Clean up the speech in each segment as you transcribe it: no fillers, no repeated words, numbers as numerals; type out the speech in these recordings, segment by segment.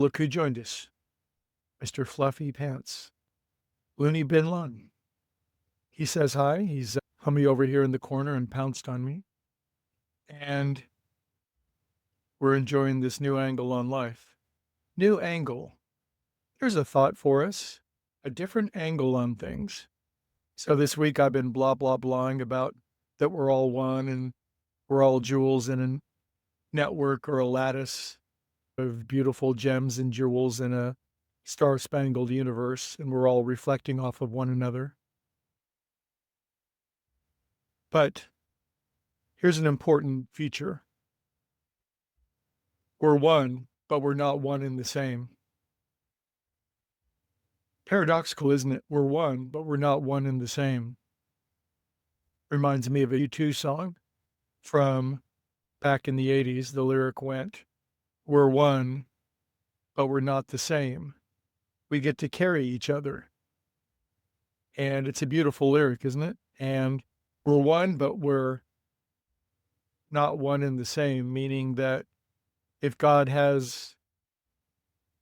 Look who joined us, Mr. Fluffy Pants, Looney Bin Lun. He says hi. He's hummy over here in the corner and pounced on me. And we're enjoying this new angle on life. New angle. Here's a thought for us, a different angle on things. So this week I've been blah, blah, blahing about that we're all one and we're all jewels in a network or a lattice of beautiful gems and jewels in a star-spangled universe, and we're all reflecting off of one another. But here's an important feature. We're one, but we're not one in the same. Paradoxical, isn't it? We're one, but we're not one in the same. Reminds me of a U2 song from back in the 80s. The lyric went, "We're one, but we're not the same. We get to carry each other." And it's a beautiful lyric, isn't it? And we're one, but we're not one in the same, meaning that if God has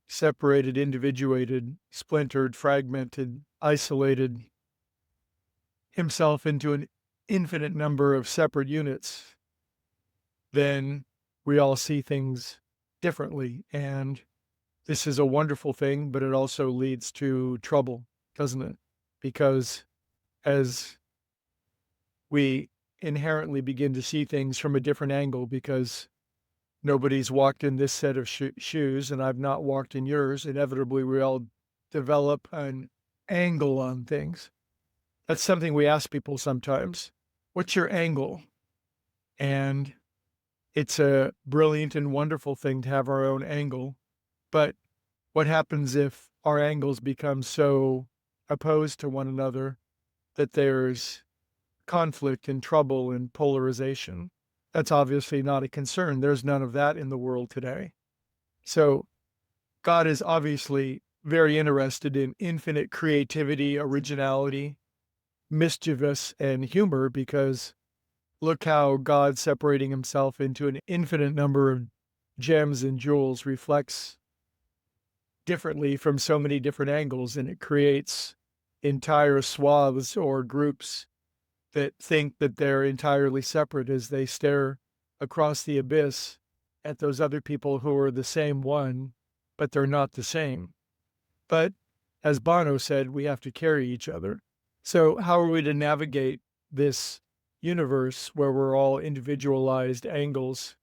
separated, individuated, splintered, fragmented, isolated himself into an infinite number of separate units, then we all see things differently. And this is a wonderful thing, but it also leads to trouble, doesn't it? Because as we inherently begin to see things from a different angle, because nobody's walked in this set of shoes and I've not walked in yours, inevitably we all develop an angle on things. That's something we ask people sometimes. What's your angle? And it's a brilliant and wonderful thing to have our own angle. But what happens if our angles become so opposed to one another that there's conflict and trouble and polarization? That's obviously not a concern. There's none of that in the world today. So God is obviously very interested in infinite creativity, originality, mischievous, and humor, because look how God separating himself into an infinite number of gems and jewels reflects differently from so many different angles, and it creates entire swaths or groups that think that they're entirely separate as they stare across the abyss at those other people who are the same one, but they're not the same. But as Bono said, we have to carry each other. So how are we to navigate this universe where we're all individualized angles,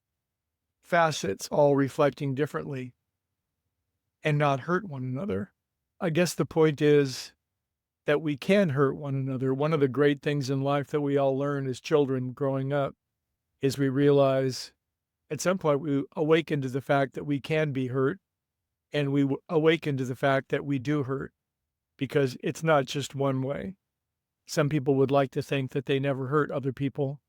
facets, all reflecting differently, and not hurt one another? I guess the point is that we can hurt one another. One of the great things in life that we all learn as children growing up is we realize at some point we awaken to the fact that we can be hurt, and we awaken to the fact that we do hurt, because it's not just one way. Some people would like to think that they never hurt other people,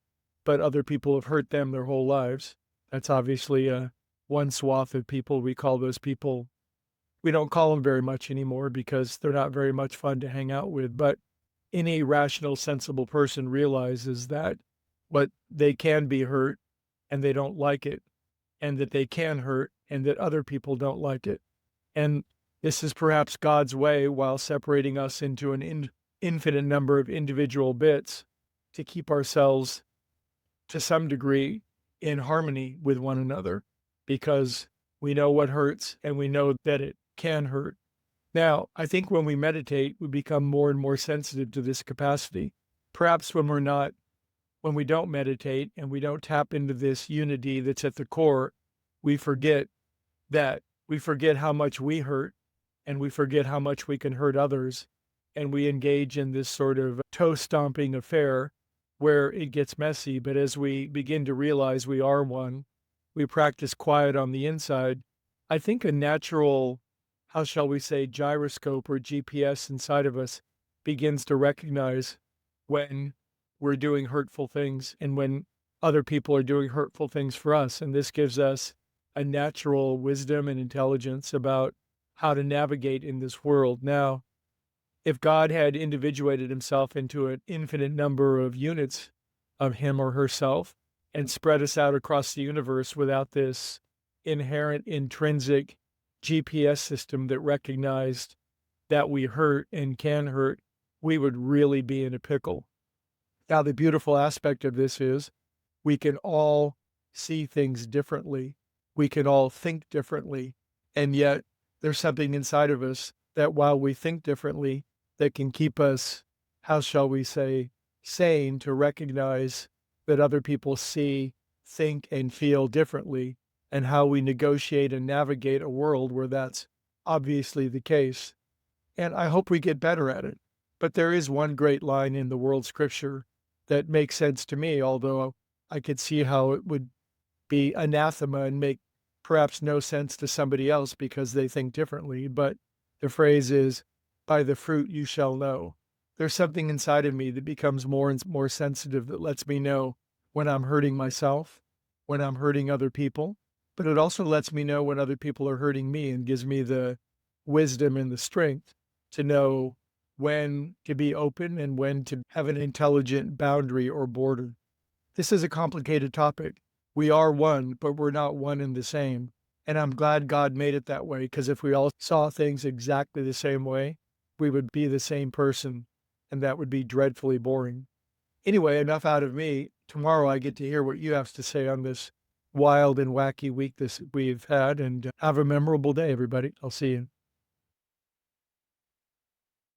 but other people have hurt them their whole lives. That's obviously one swath of people. We call those people, we don't call them very much anymore because they're not very much fun to hang out with. But any rational, sensible person realizes that what they can be hurt and they don't like it, and that they can hurt and that other people don't like it. And this is perhaps God's way, while separating us into an infinite number of individual bits, to keep ourselves to some degree in harmony with one another, because we know what hurts and we know that it can hurt. Now, I think when we meditate, we become more and more sensitive to this capacity. Perhaps when we don't meditate and we don't tap into this unity that's at the core, we forget how much we hurt, and we forget how much we can hurt others. And we engage in this sort of toe stomping affair where it gets messy. But as we begin to realize we are one, we practice quiet on the inside. I think a natural, how shall we say, gyroscope or GPS inside of us begins to recognize when we're doing hurtful things and when other people are doing hurtful things for us. And this gives us a natural wisdom and intelligence about how to navigate in this world. Now, if God had individuated himself into an infinite number of units of him or herself and spread us out across the universe without this inherent, intrinsic GPS system that recognized that we hurt and can hurt, we would really be in a pickle. Now, the beautiful aspect of this is we can all see things differently. We can all think differently. And yet there's something inside of us that while we think differently, that can keep us, how shall we say, sane to recognize that other people see, think, and feel differently, and how we negotiate and navigate a world where that's obviously the case. And I hope we get better at it. But there is one great line in the world scripture that makes sense to me, although I could see how it would be anathema and make perhaps no sense to somebody else because they think differently. But the phrase is, by the fruit you shall know. There's something inside of me that becomes more and more sensitive that lets me know when I'm hurting myself, when I'm hurting other people, but it also lets me know when other people are hurting me and gives me the wisdom and the strength to know when to be open and when to have an intelligent boundary or border. This is a complicated topic. We are one, but we're not one and the same. And I'm glad God made it that way, because if we all saw things exactly the same way, we would be the same person, and that would be dreadfully boring. Anyway, enough out of me. Tomorrow I get to hear what you have to say on this wild and wacky week we've had, and have a memorable day, everybody. I'll see you.